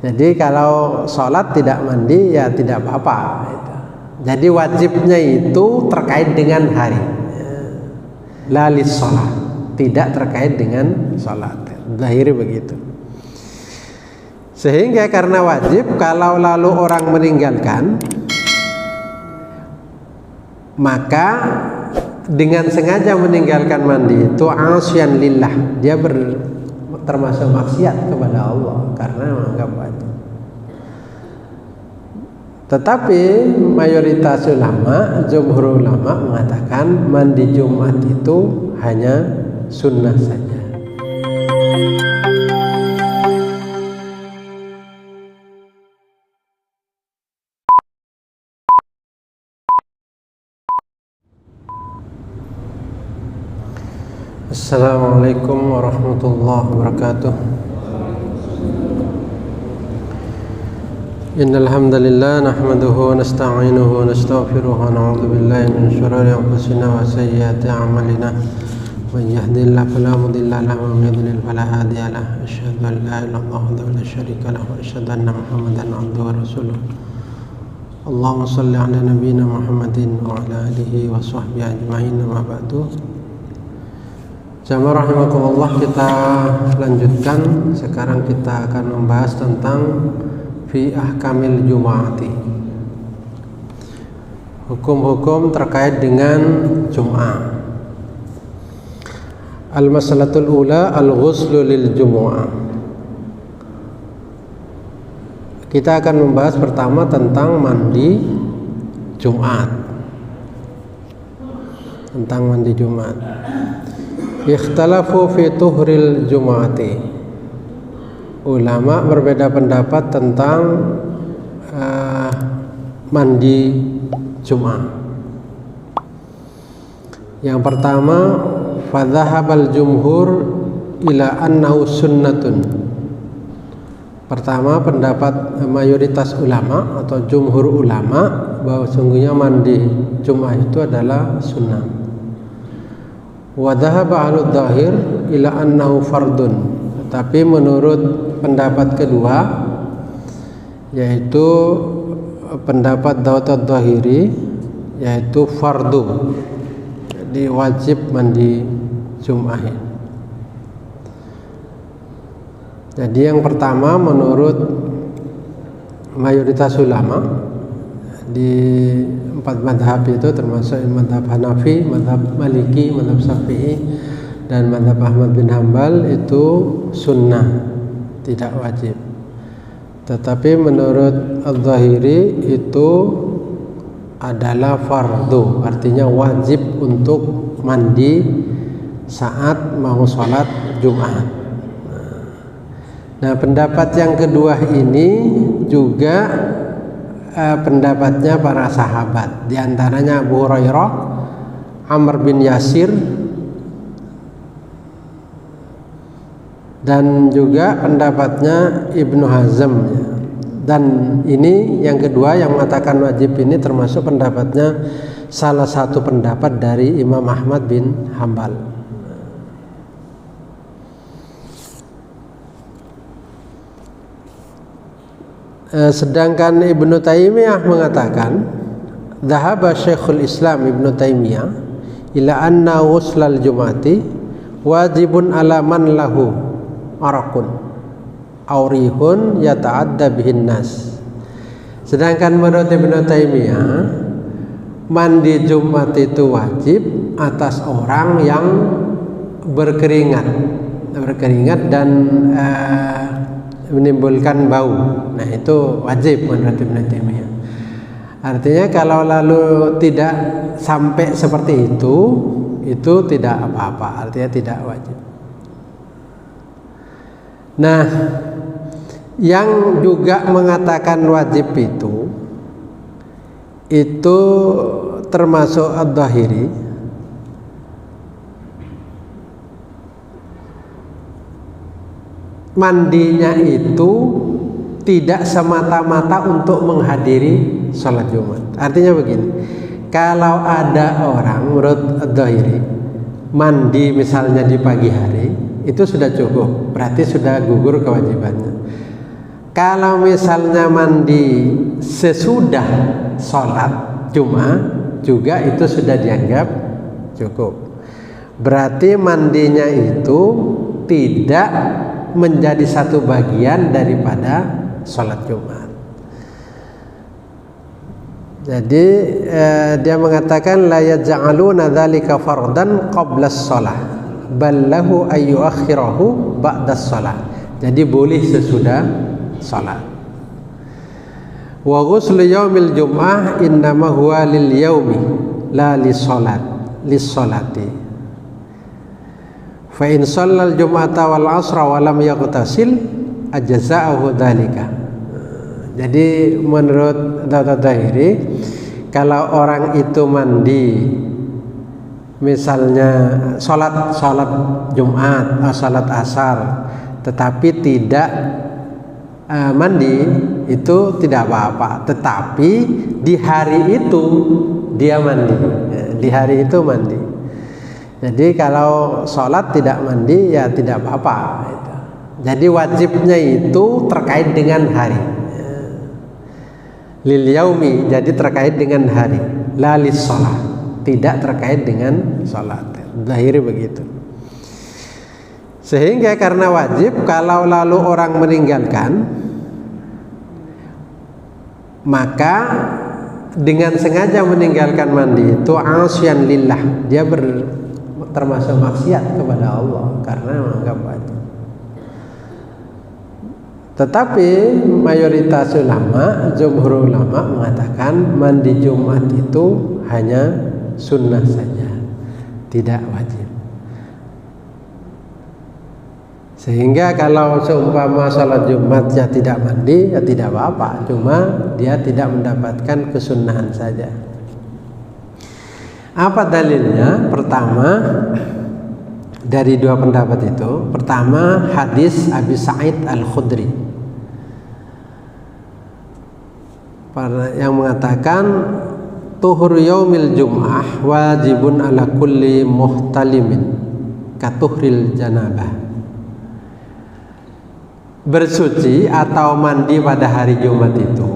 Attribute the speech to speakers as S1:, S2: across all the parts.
S1: Jadi kalau sholat tidak mandi ya tidak apa-apa gitu. Jadi wajibnya itu terkait dengan hari, lalis sholat, tidak terkait dengan sholat. Zahiri begitu. Sehingga karena wajib, kalau lalu orang meninggalkan, maka dengan sengaja meninggalkan mandi itu asyan lillah, dia termasuk maksiat kepada Allah karena menganggap wajib. Tetapi mayoritas ulama, jumhur ulama mengatakan mandi Jumat itu hanya sunnah saja. Assalamualaikum warahmatullahi wabarakatuh. Innal hamdalillah nahmaduhu wa nasta'inuhu wa nastaghfiruhu wa na'udzu billahi min shururi anfusina wa sayyiati a'malina. Man yahdihillahu fala mudilla lahu wa man yudlil fala hadiya lahu. Asyhadu an la ilaha illallah wahdahu la syarika lahu wa asyhadu anna Muhammadan 'abduhu wa rasuluh. Allahumma shalli 'ala nabiyyina Muhammadin wa 'ala alihi wa sahbihi ajma'in. Amma ba'du. Jamaah rahimakumullah, kita lanjutkan. Sekarang kita akan membahas tentang fi ahkamil jum'ati, hukum-hukum terkait dengan Jum'ah. Al-masalatul ula al-ghuslu lil jumu'ah. Kita akan membahas pertama tentang mandi Jumat. Tentang mandi Jumat. Ikhtalafu fi tuhril jumu'ati. Ulama berbeda pendapat tentang mandi Jumat. Yang pertama, fadhahabal jumhur ila annahu sunnatun. Pertama, pendapat mayoritas ulama atau jumhur ulama bahwa sungguhnya mandi Jumat itu adalah sunnah. Wa dhahaba ahlu dhahir ila annahu fardun. Tapi menurut pendapat kedua, yaitu pendapat Daud ad-Dhahiri, yaitu fardu, jadi wajib mandi Jumat. Jadi yang pertama menurut mayoritas ulama di empat madhab itu, termasuk madhab Hanafi, madhab Maliki, madhab Syafi'i, dan madhab Ahmad bin Hambal, itu sunnah, tidak wajib. Tetapi menurut Al-Zahiri itu adalah fardu, artinya wajib untuk mandi saat mau sholat Jumat. Nah, pendapat yang kedua ini juga pendapatnya para sahabat, di antaranya Abu Hurairah, Amr bin Yasir, dan juga pendapatnya Ibnu Hazm. Dan ini yang kedua yang mengatakan wajib ini termasuk pendapatnya salah satu pendapat dari Imam Ahmad bin Hambal. Sedangkan Ibnu Taimiyah mengatakan, dhahaba Syekhul Islam Ibnu Taimiyah ila anna ghuslal jum'ati wajibun ala man lahu arakun aurihun yata'adda bihin nas. Sedangkan menurut Ibnu Taimiyah, mandi Jumat itu wajib atas orang yang berkeringat dan menimbulkan bau. Nah, itu wajib menurut Ibnu Taimiyah. Artinya kalau lalu tidak sampai seperti itu tidak apa-apa, artinya tidak wajib. Nah, yang juga mengatakan wajib itu termasuk Ad-Dhahiri. Mandinya itu tidak semata-mata untuk menghadiri sholat Jumat. Artinya begini, kalau ada orang menurut Ad-Dhahiri mandi misalnya di pagi hari, itu sudah cukup, berarti sudah gugur kewajibannya. Kalau misalnya mandi sesudah sholat Jumat juga itu sudah dianggap cukup. Berarti mandinya itu tidak menjadi satu bagian daripada sholat Jumat. Jadi dia mengatakan la yaj'aluna dzalika fardan qabla shalah bal lahu ay yuakhirahu ba'da shalah. Jadi boleh sesudah salat. Wa ghuslu yaumil jum'ah innama huwa lil yaumi la lis salati. Fa in shallal jum'ata wal asra wa lam yaghtasil ajza'ahu dzalika. Jadi menurut Dzahiri, kalau orang itu mandi misalnya salat Jumat atau salat asar tetapi tidak mandi, itu tidak apa-apa. Tetapi di hari itu dia mandi, di hari itu mandi. Jadi kalau sholat tidak mandi ya tidak apa-apa. Jadi wajibnya itu terkait dengan hari. Lil yaumi, jadi terkait dengan hari. La lis sholat, tidak terkait dengan sholat. Zahiri begitu. Sehingga karena wajib, kalau lalu orang meninggalkan, maka dengan sengaja meninggalkan mandi itu asyan lillah, dia termasuk maksiat kepada Allah karena menganggap wajib. Tetapi mayoritas ulama, jumhur ulama mengatakan mandi Jumat itu hanya sunnah saja, tidak wajib. Sehingga kalau seumpama sholat Jumatnya tidak mandi ya tidak apa-apa, cuma dia tidak mendapatkan kesunahan saja. Apa dalilnya? Pertama, dari dua pendapat itu, pertama hadis Abi Sa'id Al-Khudri yang mengatakan tuhur yaumil jum'ah wajibun ala kulli muhtalimin katuhril janabah. Bersuci atau mandi pada hari Jumat itu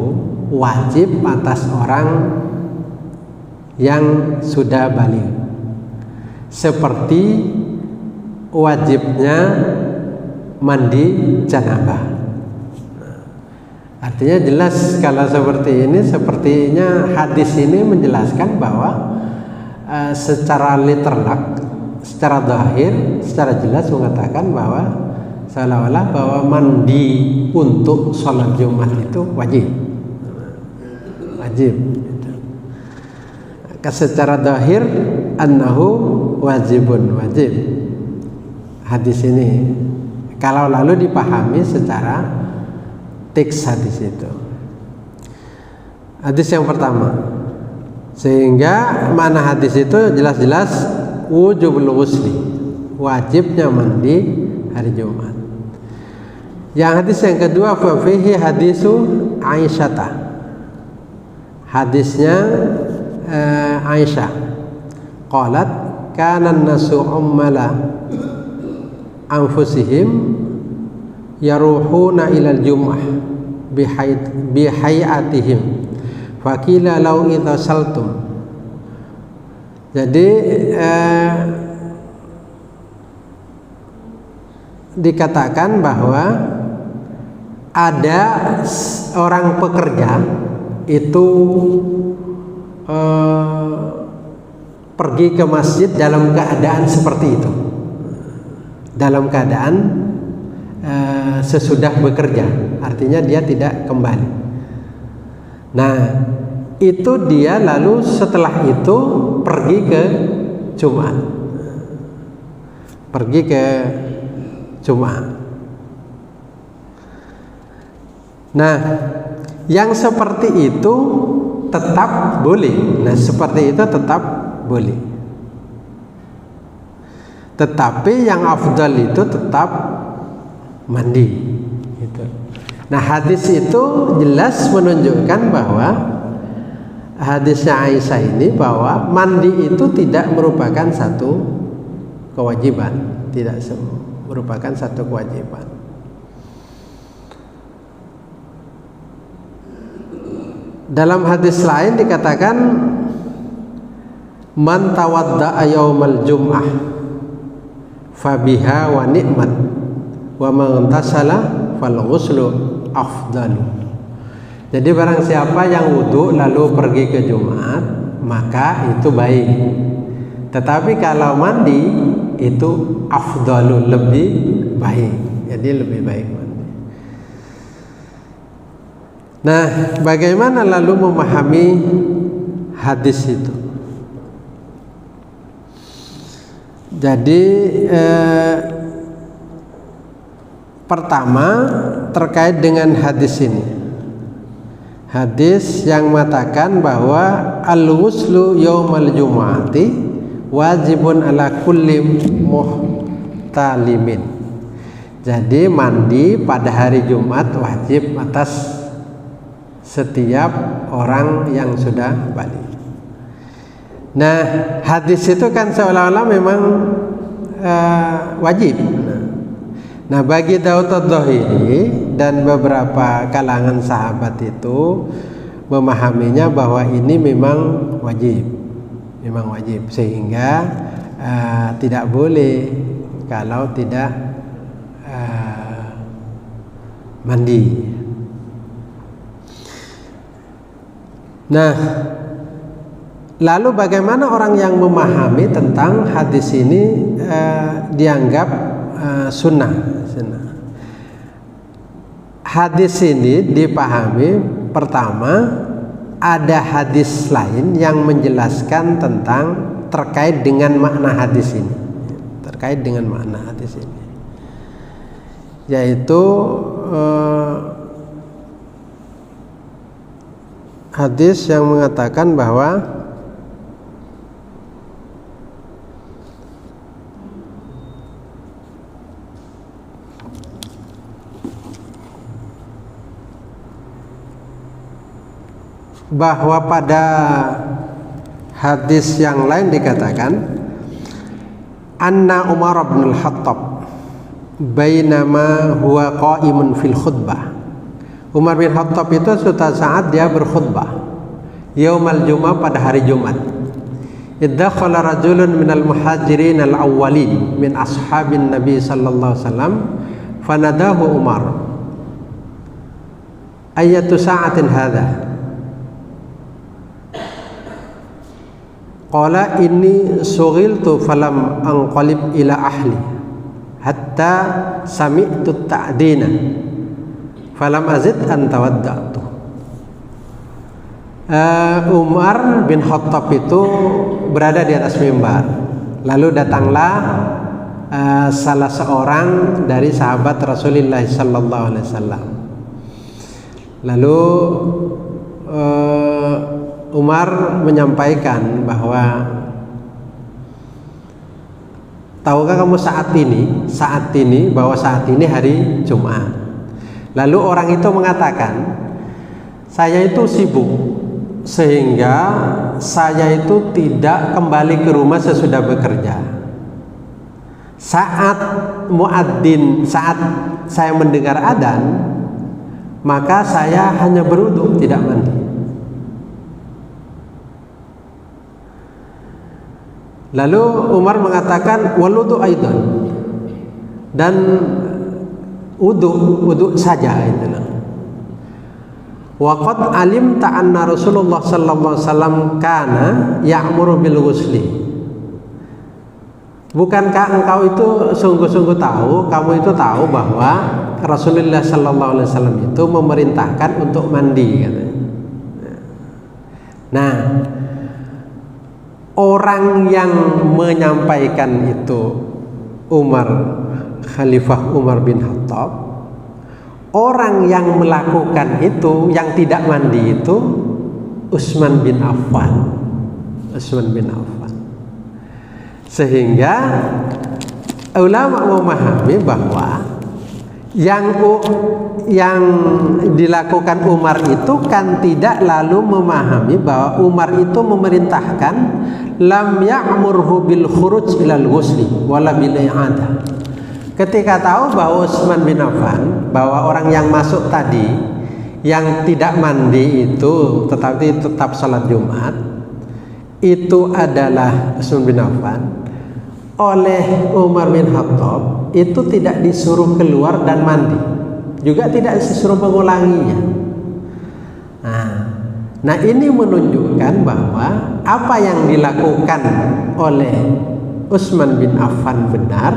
S1: wajib atas orang yang sudah baligh, seperti wajibnya mandi janabah. Artinya jelas kalau seperti ini, sepertinya hadis ini menjelaskan bahwa secara literal, secara zahir, secara jelas mengatakan bahwa seolah-olah bahwa mandi untuk sholat Jumat itu wajib. Secara zahir annahu wajibun, wajib. Hadis ini kalau lalu dipahami secara teks hadis itu. Hadis yang pertama, sehingga mana hadis itu jelas-jelas wujubul ghusli, wajibnya mandi hari Jumat. Yang hadis yang kedua, fa fihi hadisu Aisyah, hadisnya Aisyah, qalat kana an-nasu ummala anfusihim yaruhuna ilal jum'ah bihayatihim fakila law idza saltum. Jadi dikatakan bahwa ada orang pekerja itu pergi ke masjid dalam keadaan seperti itu, dalam keadaan sesudah bekerja, artinya dia tidak kembali. Nah, itu dia lalu setelah itu pergi ke Jumat, pergi ke Jumat. Nah, yang seperti itu tetap boleh. Nah, seperti itu tetap boleh. Tetapi yang afdal itu tetap mandi. Gitu. Nah, hadis itu jelas menunjukkan bahwa hadisnya Aisyah ini bahwa mandi itu tidak merupakan satu kewajiban, tidak merupakan satu kewajiban. Dalam hadis lain dikatakan man tawadda'a yaumal jum'ah fabiha wa ni'mat wa man tasala fal ghuslu afdalu. Jadi barang siapa yang wudu lalu pergi ke Jumat, maka itu baik. Tetapi kalau mandi itu afdalu, lebih baik. Jadi lebih baik mandi. Nah, bagaimana lalu memahami hadis itu? Jadi pertama terkait dengan hadis ini. Hadis yang mengatakan bahwa al-ghuslu yaumal jumu'ati wajibun ala kulli muhtalimin. Jadi mandi pada hari Jumat wajib atas setiap orang yang sudah balik. Nah, hadis itu kan seolah-olah memang wajib. Nah, bagi Daud ad-Dhahiri dan beberapa kalangan sahabat itu memahaminya bahwa ini memang wajib, sehingga tidak boleh kalau tidak mandi. Nah, lalu bagaimana orang yang memahami tentang hadis ini dianggap sunnah? Hadis ini dipahami pertama, ada hadis lain yang menjelaskan tentang terkait dengan makna hadis ini, yaitu hadis yang mengatakan bahwa pada hadis yang lain dikatakan anna Umar bin al-Khattab bainama huwa qa'imun fil khutbah. Umar bin Khattab itu suatu saat dia berkhutbah yaumal jum'ah, pada hari Jumat. Iddakhala rajulun minal muhajirin al-awwalin min ashabin Nabi sallallahu alaihi wasallam fanadahu Umar ayatu sa'atin hadha. Qala inni sughiltu falam anqalib ila ahli hatta sami'tu ta'dina falam azid an tawadda'tu. Umar bin Khattab itu berada di atas mimbar. Lalu datanglah salah seorang dari sahabat Rasulullah sallallahu alaihi wasallam. Lalu Umar menyampaikan bahwa tahukah kamu saat ini bahwa saat ini hari Jumat. Lalu orang itu mengatakan, saya itu sibuk sehingga saya itu tidak kembali ke rumah sesudah bekerja. Saat saya mendengar adzan, maka saya hanya berwudu, tidak mandi. Lalu Umar mengatakan waludu aidan, dan wudu saja itu. Wa qad alimta anna Rasulullah sallallahu alaihi wasallam kana ya'muru bil ghusli. Bukankah engkau itu sungguh-sungguh tahu, kamu itu tahu bahwa Rasulullah sallallahu alaihi wasallam itu memerintahkan untuk mandi, katanya. Nah, orang yang menyampaikan itu Khalifah Umar bin Khattab. Orang yang melakukan itu, yang tidak mandi itu Utsman bin Affan. Sehingga ulama memahami bahwa yang dilakukan Umar itu kan tidak lalu memahami bahwa Umar itu memerintahkan lam ya'murhu bil khuruj ilal ghusli wala bil i'adah. Ketika tahu bahwa Utsman bin Affan, bahwa orang yang masuk tadi yang tidak mandi itu tetapi tetap sholat Jumat itu adalah Utsman bin Affan, oleh Umar bin Khattab itu tidak disuruh keluar dan mandi, juga tidak disuruh mengulanginya. Nah ini menunjukkan bahwa apa yang dilakukan oleh Utsman bin Affan benar,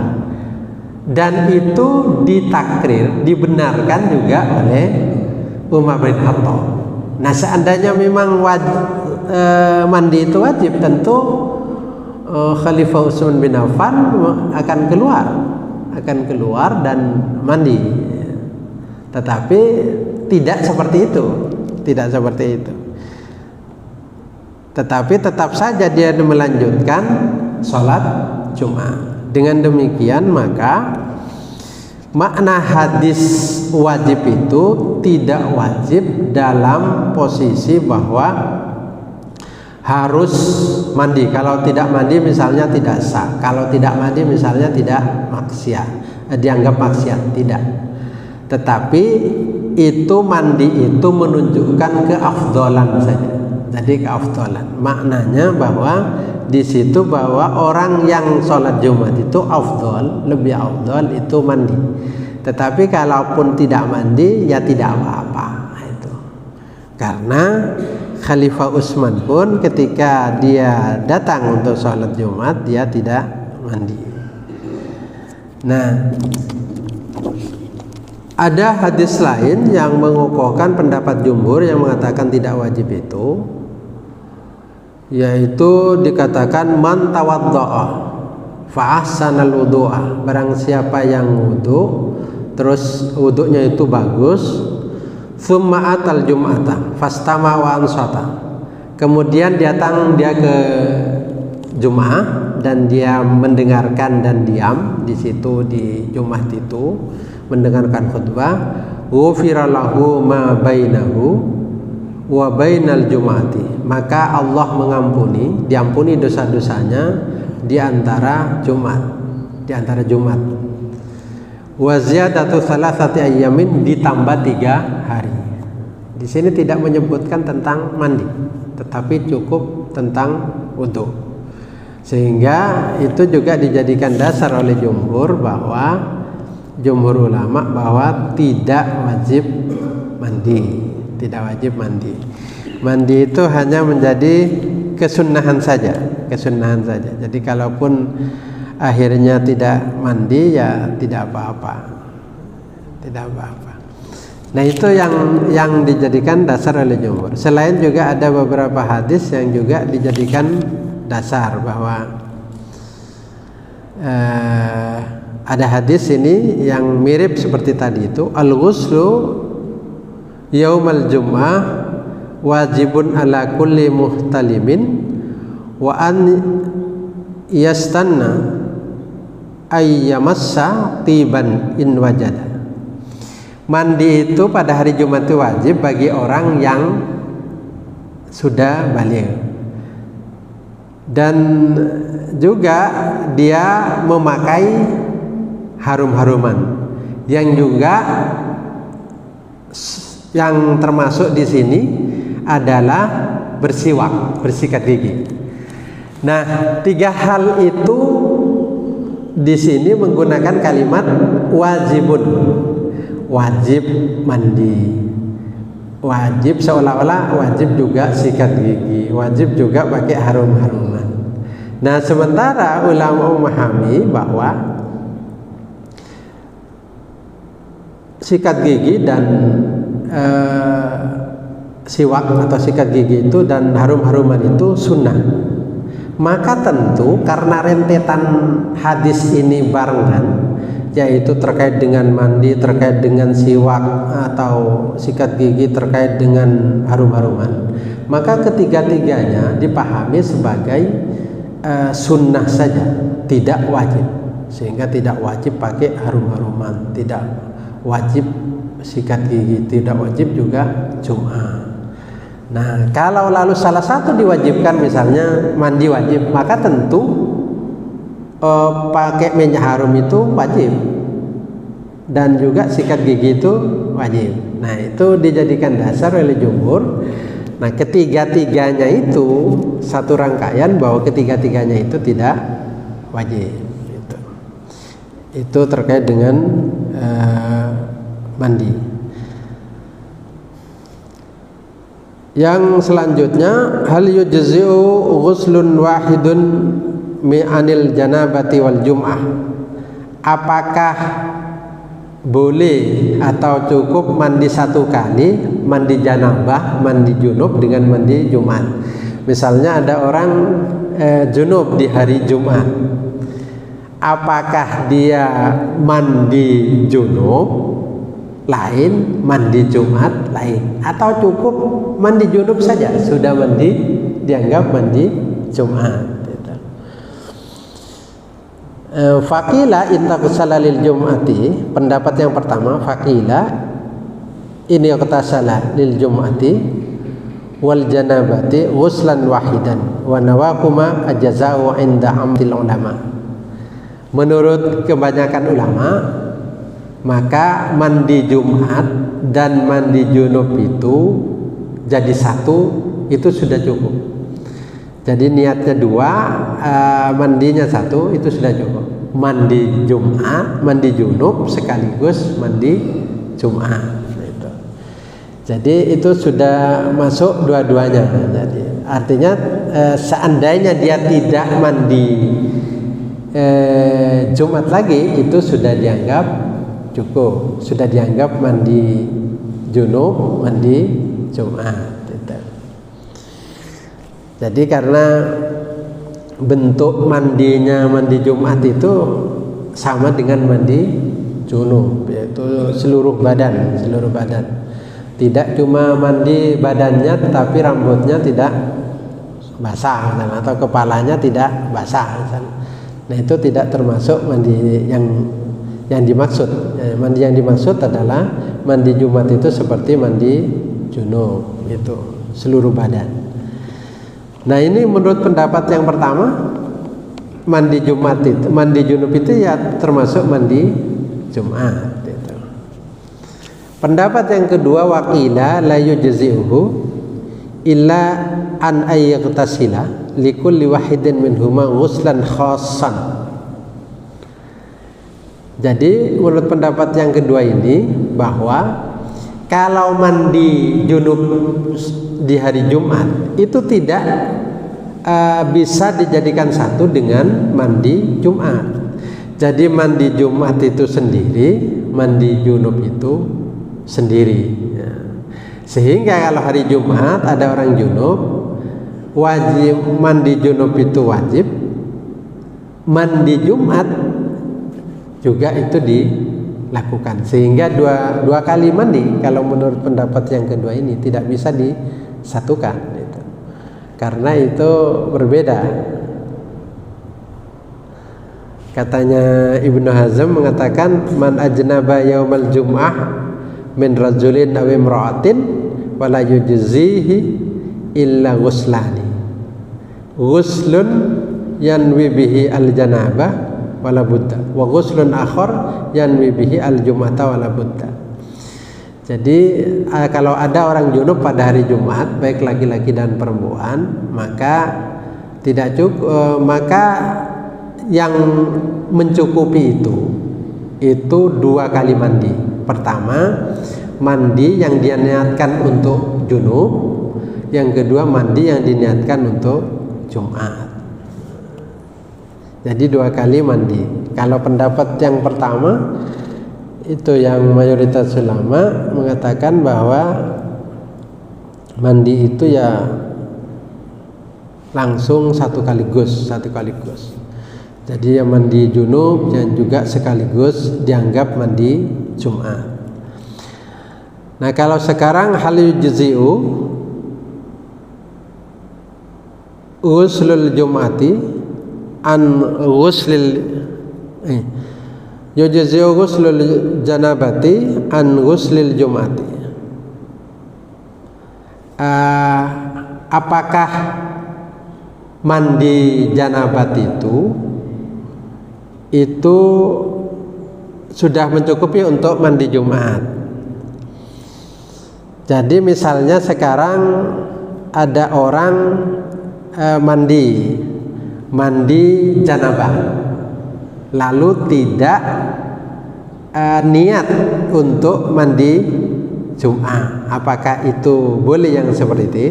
S1: dan itu ditakrir, dibenarkan juga oleh Umar bin Khattab. Nah seandainya memang mandi itu wajib, tentu Khalifah Utsman bin Affan akan keluar dan mandi. Tetapi tidak seperti itu, tetapi tetap saja dia melanjutkan sholat Jumat. Dengan demikian maka makna hadis wajib itu tidak wajib dalam posisi bahwa harus mandi. Kalau tidak mandi misalnya tidak sah, kalau tidak mandi misalnya tidak maksiat, dianggap maksiat, tidak. Tetapi itu mandi itu menunjukkan keafdolan saja. Jadi keafdolan maknanya bahwa di situ bahwa orang yang sholat Jumat itu afdol, lebih afdol itu mandi. Tetapi kalaupun tidak mandi ya tidak apa-apa itu. Karena Khalifah Utsman pun ketika dia datang untuk sholat Jumat dia tidak mandi. Nah, ada hadis lain yang mengokohkan pendapat jumhur yang mengatakan tidak wajib itu, yaitu dikatakan man tawadda'a fa ahsanal wudu'a, barang siapa yang wudu terus wudunya itu bagus, tsumma atal jum'ata fastama wa ansata, kemudian datang dia ke Jumat dan dia mendengarkan dan diam di situ di Jumat itu mendengarkan khutbah, ghufira lahu ma bainahu wa bainal jumati, maka Allah diampuni dosa-dosanya di antara Jumat, wa ziyadatu thalathati ayyamin, ditambah 3 hari. Di sini tidak menyebutkan tentang mandi, tetapi cukup tentang wudu. Sehingga itu juga dijadikan dasar oleh jumhur ulama bahwa tidak wajib mandi. Mandi itu hanya menjadi kesunahan saja. Jadi kalaupun akhirnya tidak mandi ya tidak apa-apa. Nah itu yang dijadikan dasar oleh jumhur. Selain juga ada beberapa hadis yang juga dijadikan dasar bahwa ada hadis ini yang mirip seperti tadi itu, al-ghuslu yaumal jum'ah wajibun ala kulli muhtalimin wa an yastanna ayyamassa tiban in wajada. Mandi itu pada hari Jumat itu wajib bagi orang yang sudah baligh, dan juga dia memakai harum-haruman, yang juga yang termasuk di sini adalah bersikat gigi. Nah, 3 hal itu di sini menggunakan kalimat wajibun, wajib mandi, wajib seolah-olah wajib juga sikat gigi, wajib juga pakai harum-haruman. Nah, sementara ulama memahami bahwa sikat gigi dan siwak atau sikat gigi itu dan harum-haruman itu sunnah. Maka tentu karena rentetan hadis ini barengan, yaitu terkait dengan mandi, terkait dengan siwak atau sikat gigi, terkait dengan harum-haruman, maka ketiga-tiganya dipahami sebagai sunnah saja, tidak wajib. Sehingga tidak wajib pakai harum-haruman, tidak wajib sikat gigi, tidak wajib juga Jumat. Nah, kalau lalu salah satu diwajibkan, misalnya mandi wajib, maka tentu pakai minyak harum itu wajib. dan juga sikat gigi itu wajib. Nah, itu dijadikan dasar oleh jumhur. Nah, ketiga-tiganya itu satu rangkaian bahwa ketiga-tiganya itu tidak wajib. Itu terkait dengan mandi. Yang selanjutnya, hal yujzi'u ghuslun wahidun mi'anil janabati wal jum'ah. Apakah boleh atau cukup mandi satu kali, mandi janabah, mandi junub dengan mandi Jumat? Misalnya ada orang junub di hari Jumat, apakah dia mandi junub lain, mandi Jumat lain, atau cukup mandi junub saja sudah mandi dianggap mandi Jumat? Faqila intaghsala lil jum'ati, pendapat yang pertama, faqila ini ightasala lil jum'ati wal janabati ghuslan wahidan wa nawakuma ajza'u inda amtil ulama. Menurut kebanyakan ulama, maka mandi Jumat dan mandi junub itu jadi satu, itu sudah cukup. Jadi niatnya dua, mandinya satu, itu sudah cukup. Mandi Jumat, mandi junub sekaligus mandi Jumat. Jadi itu sudah masuk dua-duanya. Jadi artinya seandainya dia tidak mandi Jumat lagi, itu sudah dianggap cukup, sudah dianggap mandi junub, mandi Jumat. Jadi karena bentuk mandinya mandi Jumat itu sama dengan mandi junub, yaitu seluruh badan. Tidak cuma mandi badannya tetapi rambutnya tidak basah misalnya, atau kepalanya tidak basah misalnya. Nah, itu tidak termasuk mandi yang dimaksud. Mandi yang dimaksud adalah mandi Jumat itu seperti mandi junub, itu seluruh badan. Nah, ini menurut pendapat yang pertama, mandi Jumat itu, mandi junub itu ya termasuk mandi Jumat itu. Pendapat yang kedua, waqila la yujzi'uhu illa an ayyaghtasila likulli wahidin minhuma ghuslan khassan. Jadi menurut pendapat yang kedua ini, bahwa kalau mandi junub di hari Jumat itu tidak bisa dijadikan satu dengan mandi Jumat. Jadi mandi Jumat itu sendiri, mandi junub itu sendiri. Sehingga kalau hari Jumat ada orang junub, wajib mandi junub itu wajib, mandi Jumat juga itu dilakukan. Sehingga dua kali mandi kalau menurut pendapat yang kedua ini tidak bisa disatukan gitu. Karena itu berbeda. Katanya Ibnu Hazm mengatakan, man ajnaba yaumal jum'ah min rajulin aw imra'atin wala yujzihi illa ghuslani, ghuslun yanwi bihi al janabah wala budda wa ghuslun akhar yanwi bihi al jum'ata wala budda. Jadi kalau ada orang junub pada hari Jumat, baik laki-laki dan perempuan, maka tidak cukup, maka yang mencukupi itu dua kali mandi. Pertama, mandi yang diniatkan untuk junub, yang kedua mandi yang diniatkan untuk Jumat. Jadi dua kali mandi. Kalau pendapat yang pertama itu yang mayoritas ulama mengatakan bahwa mandi itu ya langsung satu kaligus. Jadi yang mandi junub dan juga sekaligus dianggap mandi Jumat. Nah, kalau sekarang hal yujzi'u ghuslul jum'ati an ghuslil yujzi'u ghuslul janabati an ghuslil jum'ati. Apakah mandi janabat itu sudah mencukupi untuk mandi Jumat. Jadi misalnya sekarang ada orang mandi janabah, lalu tidak niat untuk mandi Jumat. Apakah itu boleh yang seperti itu?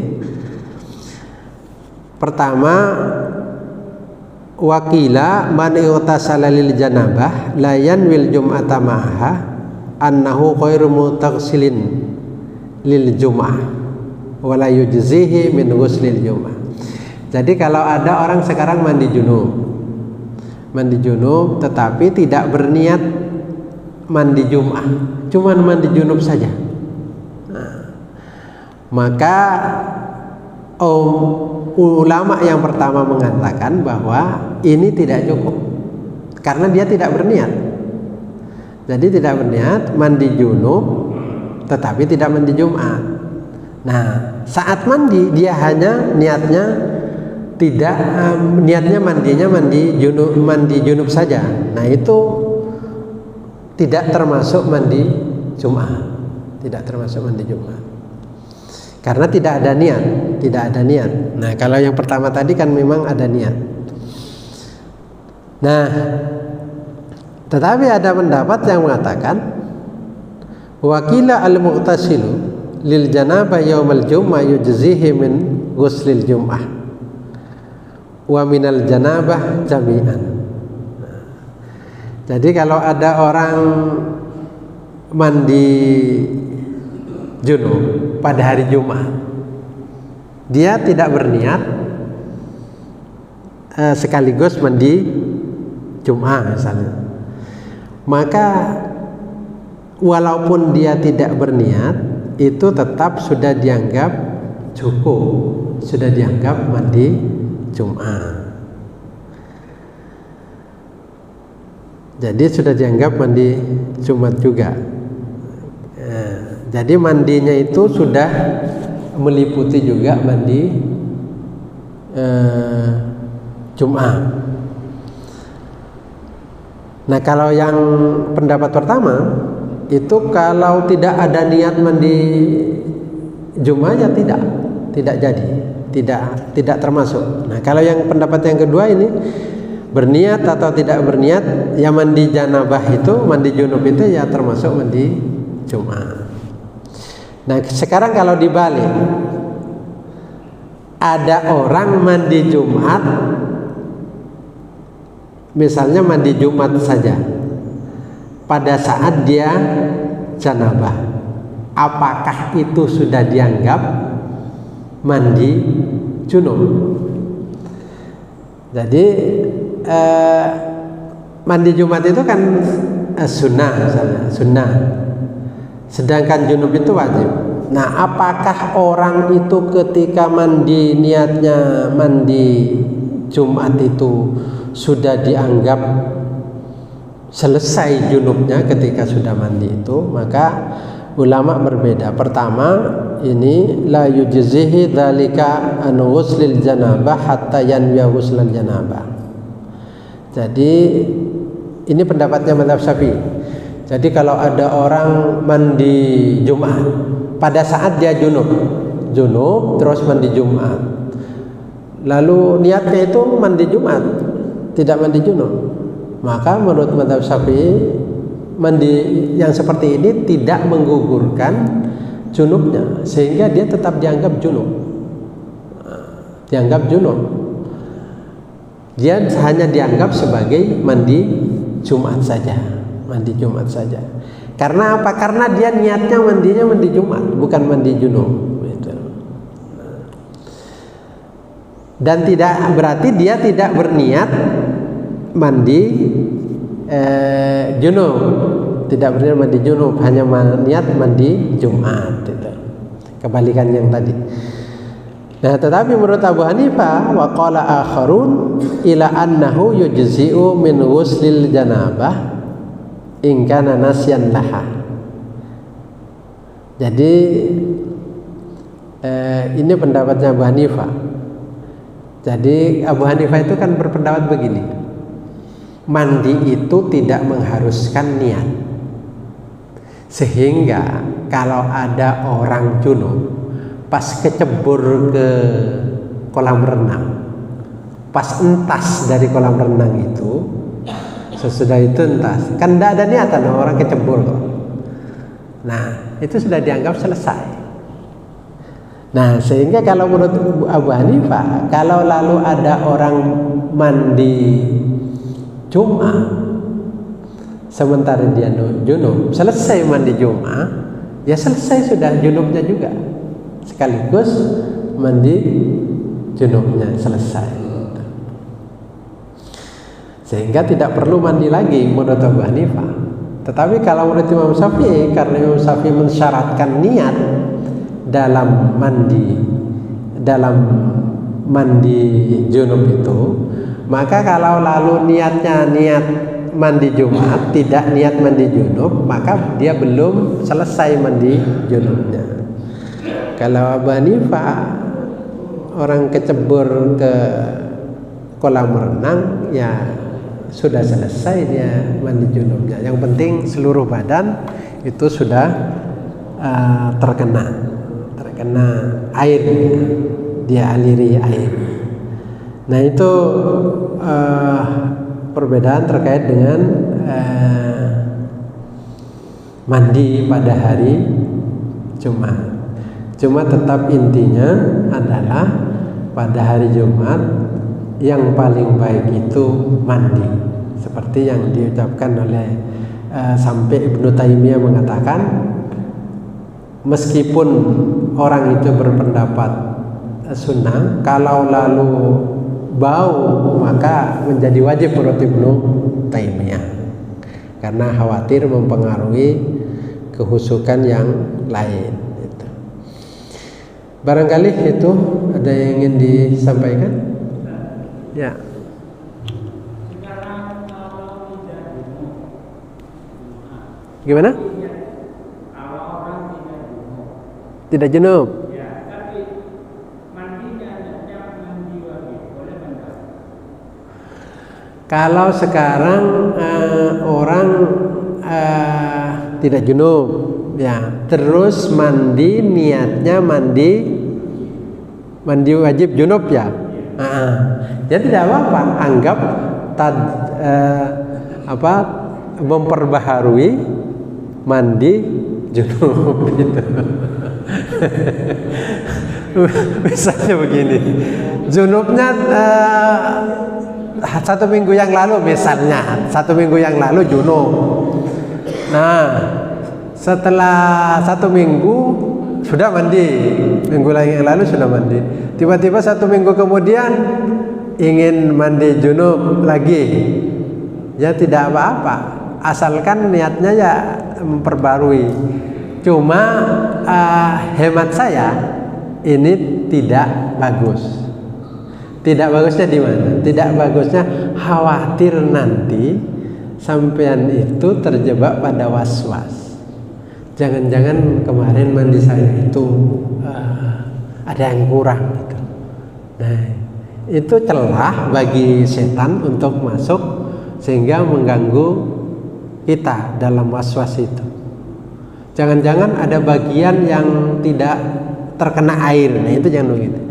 S1: Pertama, wakila man ightasala lil janabah la yanwil jum'ata ma'aha annahu khairu mutaghsilin lil jum'ah wa la yujzihi min ghuslil jum'ah. Jadi kalau ada orang sekarang mandi junub tetapi tidak berniat mandi Jum'ah, cuman mandi junub saja, maka ulama yang pertama mengatakan bahwa ini tidak cukup karena dia tidak berniat. Jadi tidak berniat mandi junub tetapi tidak mandi Jumat. Nah, saat mandi dia hanya niatnya tidak niatnya mandi junub saja. Nah, itu tidak termasuk mandi Jumat. Tidak termasuk mandi Jumat. Karena tidak ada niat. Nah, kalau yang pertama tadi kan memang ada niat. Nah, tetapi ada pendapat yang mengatakan wakila al-muqtasilu lil janabah yaumal jum'ah yujzihi min ghuslil jum'ah wa minal janabah jami'an. Jadi kalau ada orang mandi junub pada hari Jumat, dia tidak berniat sekaligus mandi Jumat misalnya, maka walaupun dia tidak berniat itu tetap sudah dianggap cukup, sudah dianggap mandi Jumat. Jadi sudah dianggap mandi Jumat juga. Jadi mandinya itu sudah meliputi juga mandi Jumat. Nah, kalau yang pendapat pertama itu kalau tidak ada niat mandi Jumatnya tidak jadi, tidak termasuk. Nah, kalau yang pendapat yang kedua ini berniat atau tidak berniat, ya mandi janabah itu, mandi junub itu ya termasuk mandi Jumat. Nah, sekarang kalau dibalik, ada orang mandi Jumat, misalnya mandi Jumat saja, pada saat dia janabah, apakah itu sudah dianggap mandi junub? Jadi mandi Jumat itu kan sunnah misalnya, sunnah. Sedangkan junub itu wajib. Nah, apakah orang itu ketika mandi niatnya mandi Jumat itu sudah dianggap selesai junubnya ketika sudah mandi itu? Maka ulama berbeda. Pertama, ini la yujzihi dzalika an ghuslil janabah hatta yanwiya ghuslal janabah. Jadi ini pendapatnya mazhab Syafi'i. Jadi kalau ada orang mandi Jumat pada saat dia junub terus mandi Jumat, lalu niatnya itu mandi Jumat, tidak mandi junub, maka menurut mazhab Syafi'i mandi yang seperti ini tidak menggugurkan junubnya, sehingga dia tetap dianggap junub. Dia hanya dianggap sebagai mandi Jumat saja, mandi Jumat saja. Karena apa? Karena dia niatnya mandinya mandi Jumat, bukan mandi junub. Dan tidak berarti dia tidak berniat mandi junub, tidak berniat mandi junub, hanya niat mandi Jumat. Kebalikan yang tadi. Nah, tetapi menurut Abu Hanifah, wa qala akharun ila annahu yujzi'u min ghuslil janabah in kana nasyan laha. Jadi ini pendapatnya Abu Hanifah. Jadi Abu Hanifah itu kan berpendapat begini, mandi itu tidak mengharuskan niat. Sehingga kalau ada orang junub pas kecebur ke kolam renang, pas entas dari kolam renang itu, sesudah itu entas, kan tidak ada niatan orang kecebur kok. Nah, itu sudah dianggap selesai. Nah, sehingga kalau menurut Abu Hanifah, kalau lalu ada orang mandi Jumat sementara dia junub, selesai mandi Jumat, ya selesai sudah junubnya juga, sekaligus mandi junubnya selesai. Sehingga tidak perlu mandi lagi menurut Abu Hanifah. Tetapi kalau menurut Imam Syafi'i, karena Imam Syafi'i mensyaratkan niat dalam mandi junub itu, maka kalau lalu niatnya niat mandi Jumat, tidak niat mandi junub, maka dia belum selesai mandi junubnya. Kalau Abu Hanifah, orang kecebur ke kolam renang, ya sudah selesai dia mandi junubnya. Yang penting seluruh badan itu sudah terkena air, dia aliri air. Nah, itu perbedaan terkait dengan mandi pada hari Jumat. Cuma tetap intinya adalah pada hari Jumat yang paling baik itu mandi, seperti yang diucapkan oleh sampai Ibnu Taimiyah mengatakan, meskipun orang itu berpendapat sunnah, kalau lalu bau maka menjadi wajib menurut Ibnu Taimiyah, karena khawatir mempengaruhi kehusukan yang lain. Barangkali itu ada yang ingin disampaikan? Ya. Gimana? Tidak junub. Kalau sekarang orang tidak junub, ya, terus mandi, niatnya mandi wajib junub ya, ya tidak apa-apa, anggap memperbaharui mandi junub gitu. Misalnya begini, junubnya 1 minggu yang lalu, misalnya 1 minggu yang lalu junub. Nah, setelah 1 minggu sudah mandi, minggu yang lalu sudah mandi. Tiba-tiba 1 minggu kemudian ingin mandi junub lagi, ya tidak apa-apa, asalkan niatnya ya memperbarui. Cuma hemat saya ini tidak bagus. Tidak bagusnya di mana? Tidak bagusnya khawatir nanti sampean itu terjebak pada was-was. Jangan-jangan kemarin mandi saya itu ada yang kurang gitu. Nah, itu celah bagi setan untuk masuk sehingga mengganggu kita dalam was-was itu. Jangan-jangan ada bagian yang tidak terkena air. Nah, itu jangan begitu.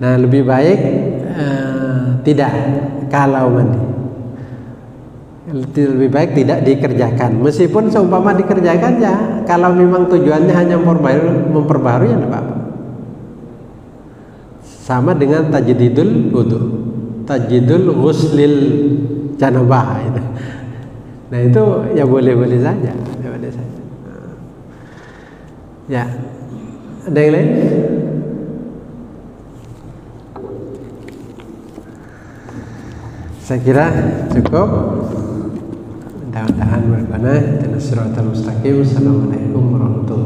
S1: Nah, lebih baik tidak, kalau mandi lebih baik tidak dikerjakan. Meskipun seumpama dikerjakan ya, kalau memang tujuannya hanya memperbarui ya tidak apa-apa. Sama dengan tajdidul wudu, tajdidul ghuslil janabah itu. Nah, itu ya boleh-boleh saja, boleh saja. Ya, ada yang lain? Saya kira cukup. Mudah-mudahan berguna. Shiratal mustaqim. Assalamualaikum warahmatullahi wabarakatuh.